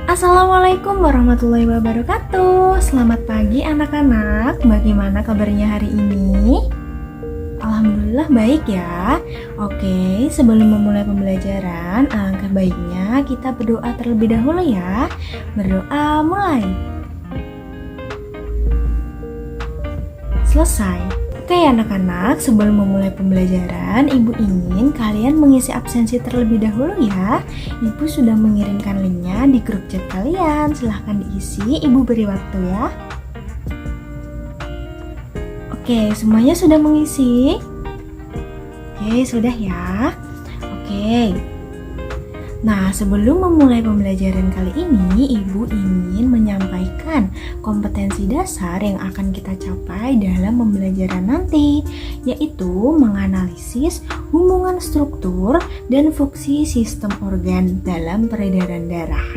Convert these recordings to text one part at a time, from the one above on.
Assalamualaikum warahmatullahi wabarakatuh. Selamat pagi anak-anak. Bagaimana kabarnya hari ini? Alhamdulillah baik ya. Oke, sebelum memulai pembelajaran, alangkah baiknya kita berdoa terlebih dahulu ya. Berdoa mulai. Selesai. Oke anak-anak, sebelum memulai pembelajaran, Ibu ingin kalian mengisi absensi terlebih dahulu ya. Ibu sudah mengirimkan linknya di grup chat kalian. Silahkan diisi, Ibu beri waktu ya. Oke, semuanya sudah mengisi? Oke, sudah ya. Oke. Nah, sebelum memulai pembelajaran kali ini, Ibu ingin menyampaikan kompetensi dasar yang akan kita capai dalam pembelajaran nanti, yaitu menganalisis hubungan struktur dan fungsi sistem organ dalam peredaran darah.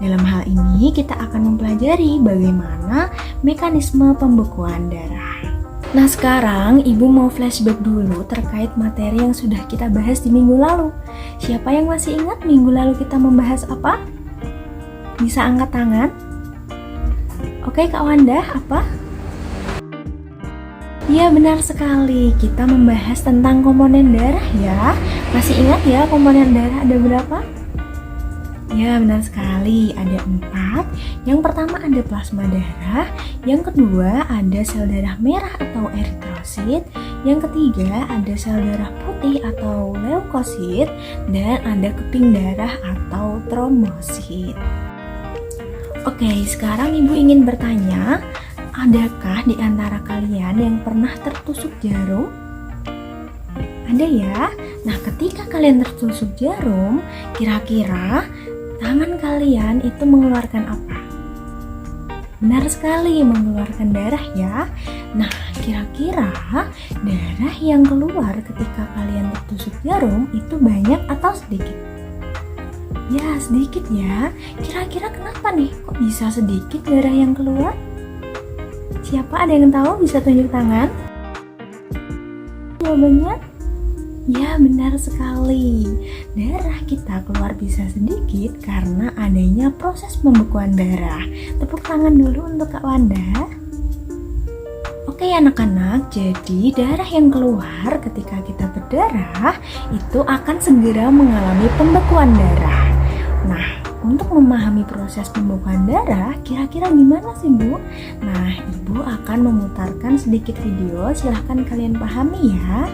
Dalam hal ini, kita akan mempelajari bagaimana mekanisme pembekuan darah. Nah, sekarang Ibu mau flashback dulu terkait materi yang sudah kita bahas di minggu lalu. Siapa yang masih ingat minggu lalu kita membahas apa? Bisa angkat tangan? Oke, Kak Wanda, apa? Ya, benar sekali. Kita membahas tentang komponen darah ya. Masih ingat ya komponen darah ada berapa? Ya, benar sekali. Ada 4. Yang pertama ada plasma darah. Yang kedua ada sel darah merah atau eritrosit. Yang ketiga ada sel darah putih atau leukosit. Dan ada keping darah atau trombosit. Oke, sekarang Ibu ingin bertanya, adakah di antara kalian yang pernah tertusuk jarum? Ada ya? Nah, ketika kalian tertusuk jarum, kira-kira tangan kalian itu mengeluarkan apa? Benar sekali, mengeluarkan darah ya. Nah, kira-kira darah yang keluar ketika kalian tertusuk jarum itu banyak atau sedikit? Ya, sedikit ya. Kira-kira kenapa nih? Kok bisa sedikit darah yang keluar? Siapa ada yang tahu? Bisa tunjuk tangan? Jawabannya? Ya, benar sekali. Darah kita keluar bisa sedikit karena adanya proses pembekuan darah. Tepuk tangan dulu untuk Kak Wanda. Oke anak-anak, jadi darah yang keluar ketika kita berdarah itu akan segera mengalami pembekuan darah. Nah, untuk memahami proses pembekuan darah, kira-kira gimana sih Bu? Nah, Ibu akan memutarkan sedikit video, silahkan kalian pahami ya.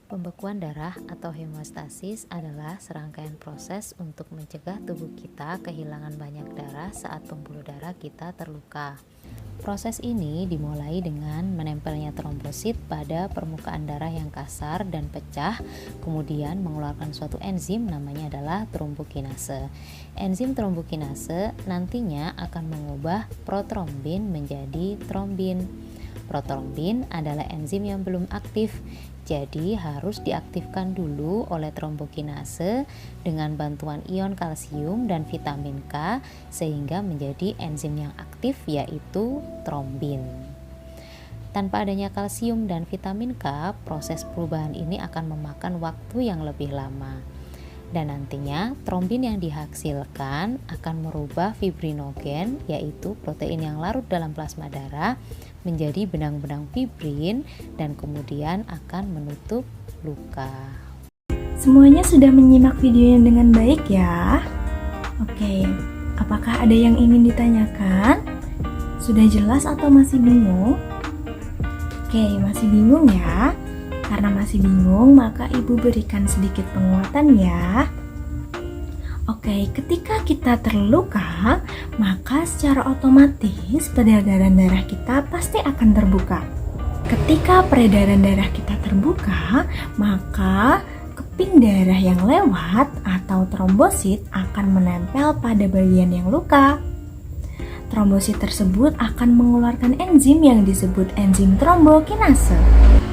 Pembekuan darah atau hemostasis adalah serangkaian proses untuk mencegah tubuh kita kehilangan banyak darah saat pembuluh darah kita terluka. Proses ini dimulai dengan menempelnya trombosit pada permukaan darah yang kasar dan pecah, kemudian mengeluarkan suatu enzim namanya adalah trombokinase. Enzim trombokinase nantinya akan mengubah protrombin menjadi trombin. Protrombin adalah enzim yang belum aktif, jadi harus diaktifkan dulu oleh trombokinase dengan bantuan ion kalsium dan vitamin K sehingga menjadi enzim yang aktif yaitu trombin. Tanpa adanya kalsium dan vitamin K, proses perubahan ini akan memakan waktu yang lebih lama. Dan nantinya trombin yang dihasilkan akan merubah fibrinogen yaitu protein yang larut dalam plasma darah menjadi benang-benang fibrin dan kemudian akan menutup luka. Semuanya sudah menyimak videonya dengan baik ya? Oke, apakah ada yang ingin ditanyakan? Sudah jelas atau masih bingung? Oke, masih bingung ya? Karena masih bingung, maka Ibu berikan sedikit penguatan ya. Oke, ketika kita terluka, maka secara otomatis peredaran darah kita pasti akan terbuka. Ketika peredaran darah kita terbuka, maka keping darah yang lewat atau trombosit akan menempel pada bagian yang luka. Trombosit tersebut akan mengeluarkan enzim yang disebut enzim trombokinase.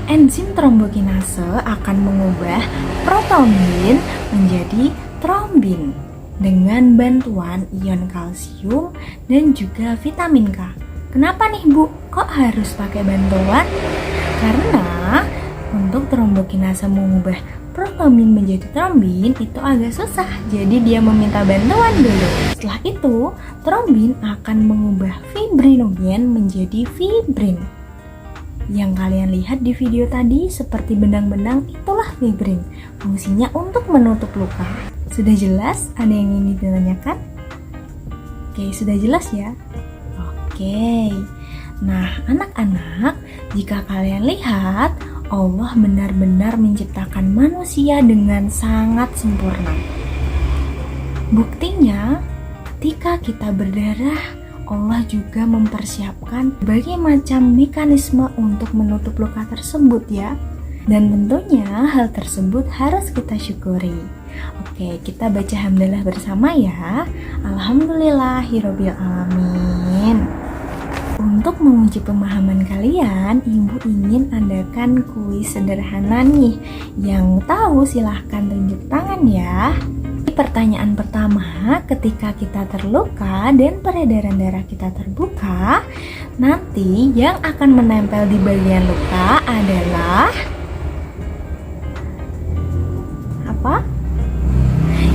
Enzim trombokinase akan mengubah protrombin menjadi trombin dengan bantuan ion kalsium dan juga vitamin K. Kenapa nih Bu? Kok harus pakai bantuan? Karena Untuk trombokinase mengubah protomin menjadi trombin itu agak susah, jadi dia meminta bantuan dulu. Setelah itu, trombin akan mengubah fibrinogen menjadi fibrin. Yang kalian lihat di video tadi seperti benang-benang, itulah fibrin. Fungsinya untuk menutup luka. Sudah jelas? Ada yang ingin ditanyakan? Oke, sudah jelas ya? Oke. Nah, anak-anak, jika kalian lihat, Allah benar-benar menciptakan manusia dengan sangat sempurna. Buktinya, ketika kita berdarah, Allah juga mempersiapkan berbagai macam mekanisme untuk menutup luka tersebut ya. Dan tentunya hal tersebut harus kita syukuri. Oke, kita baca hamdalah bersama ya. Alhamdulillahirabbil alamin. Untuk menguji pemahaman kalian, Ibu ingin adakan kuis sederhana nih. Yang tahu silahkan tunjuk tangan ya. Pertanyaan pertama, ketika kita terluka dan peredaran darah kita terbuka, nanti yang akan menempel di bagian luka adalah apa?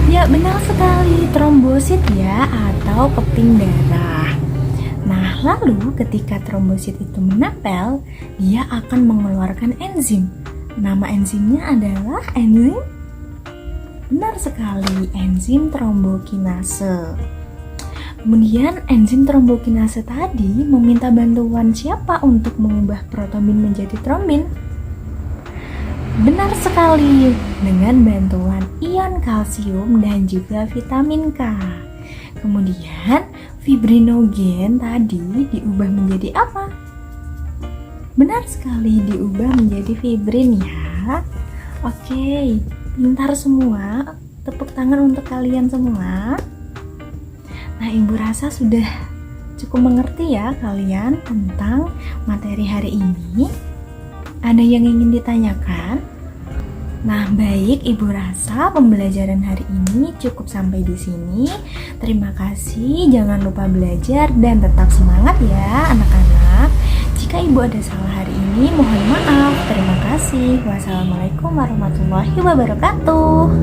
Ya, benar sekali, trombosit ya, atau keping darah. Nah, lalu ketika trombosit itu menempel, dia akan mengeluarkan enzim. Nama enzimnya adalah enzim, benar sekali, enzim trombokinase. Kemudian enzim trombokinase tadi meminta bantuan siapa untuk mengubah protomin menjadi trombin? Benar sekali, dengan bantuan ion kalsium dan juga vitamin K. Kemudian fibrinogen tadi diubah menjadi apa? Benar sekali, diubah menjadi fibrin ya. Oke, pintar semua. Tepuk tangan untuk kalian semua. Nah, Ibu rasa sudah cukup mengerti ya kalian tentang materi hari ini. Ada yang ingin ditanyakan? Nah, baik, Ibu rasa pembelajaran hari ini cukup sampai di sini. Terima kasih, jangan lupa belajar dan tetap semangat ya anak-anak. Jika Ibu ada salah hari ini, mohon maaf. Terima kasih. Wassalamualaikum warahmatullahi wabarakatuh.